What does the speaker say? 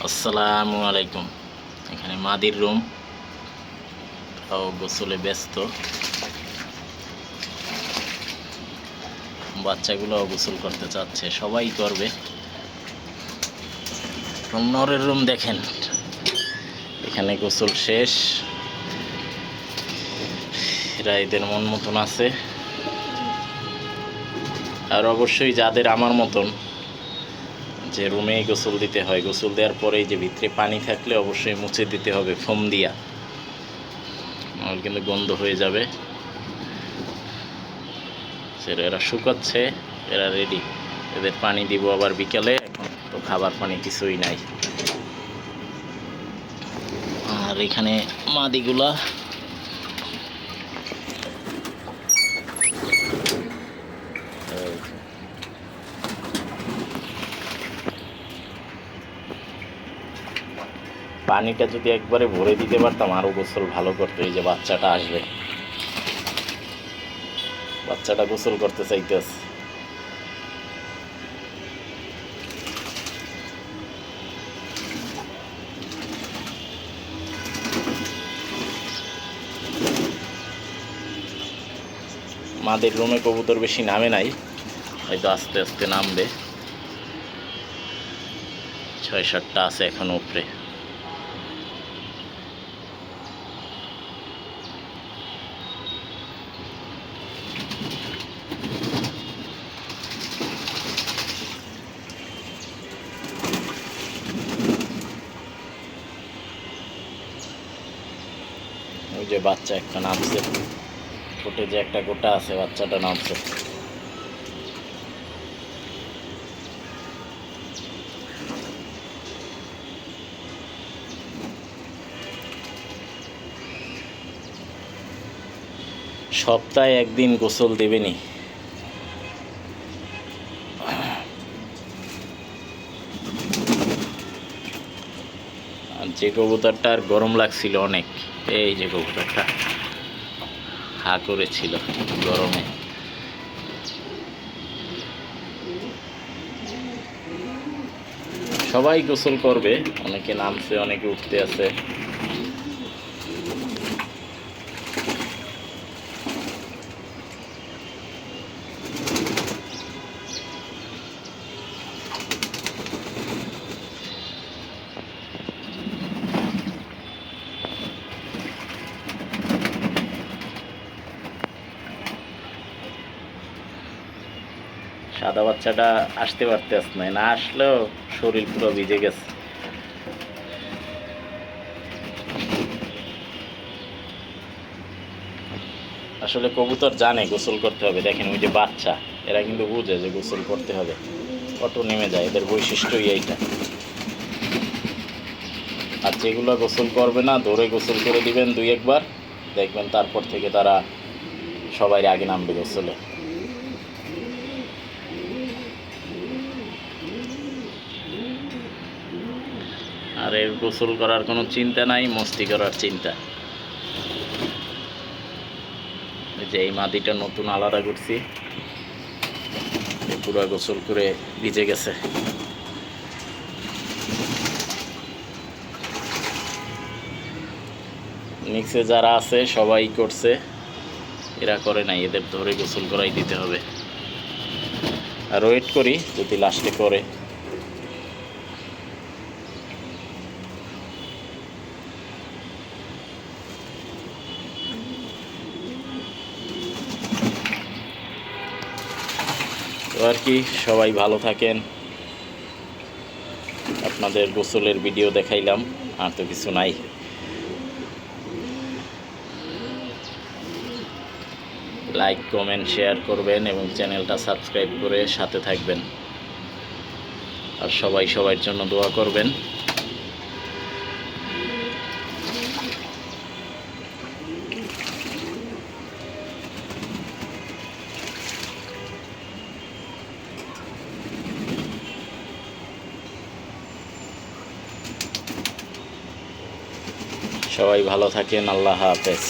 আসসালামু আলাইকুম। এখানে মাদির রুম ও গোসলে ব্যস্ত, বাচ্চাগুলো গোসল করতে চাচ্ছে, সবাই করবে। নরের রুম দেখেন, এখানে গোসল শেষ, এরা এদের মন মতন আছে। আর অবশ্যই যাদের আমার মতন যে রুমে গোসল দিতে হয়, গোসল দেওয়ার পরেই যে ভিতরে পানি থাকলে অবশ্যই মুছে দিতে হবে ফোম দিয়া, নাহলে কিন্তু গন্ধ হয়ে যাবে। এরা শুকাচ্ছে, এরা রেডি, এদের পানি দিব আবার বিকালে। এখন তো খাবার পানি কিছুই নাই। আর এখানে মাদিগুলা পানিটা যদি একবারে ভরে দিতে পারতাম আরো গোসল ভালো করতো। এই যে বাচ্চাটা আসবে, বাচ্চাটা গোসল করতে চাইতেছে। মাদের রুমে কবুতর বেশি নামে নাই, হয়তো আস্তে আস্তে নামবে। ৬-৭টা আছে এখন উপরে। ওই যে বাচ্চা একটা নামছে, ঠোঁটে যে একটা গোটা আছে, বাচ্চাটা নামছে। সপ্তাহে একদিন গোসল দেবেনি। আর যে কবুতরটার গরম লাগছিল অনেক, এই যে কবুতরটা হা করেছিল গরমে। সবাই গোসল করবে, অনেকে নামছে, অনেকে উঠতে আছে। সাদা বাচ্চাটা আসতে পারতেছে না আসলেও শরীর পুরো ভিজে গেছে। আসলে কবুতর জানে গোসল করতে হবে। দেখেন ওই যে বাচ্চা, এরা কিন্তু বুঝে যে গোসল করতে হবে, অটো নেমে যায়, এদের বৈশিষ্ট্যই এইটা। আর যেগুলো গোসল করবে না, ধরে গোসল করে দিবেন 2-1 বার, দেখবেন তারপর থেকে তারা সবাই আগে নামবে গোসলে। আর এর গোসল করার কোনো চিন্তা নাই, মস্তি করার চিন্তা। যে এই মাদিটা নতুন আলাদা করছি, পুরো গোসল করে ভিজে গেছে। নিচে যারা আছে সবাই করছে, এরা করে নাই, এদের ধরে গোসল করাই দিতে হবে। আর ওয়েট করি যদি লাস্টে করে। তো আর কি, সবাই ভালো থাকেন। আপনাদের গোসলের ভিডিও দেখাইলাম, আর তো কিছু নাই। লাইক, কমেন্ট, শেয়ার করবেন এবং চ্যানেলটা সাবস্ক্রাইব করে সাথে থাকবেন। আর সবাই সবার জন্য দোয়া করবেন। সবাই ভালো থাকেন। আল্লাহ হাফেজ।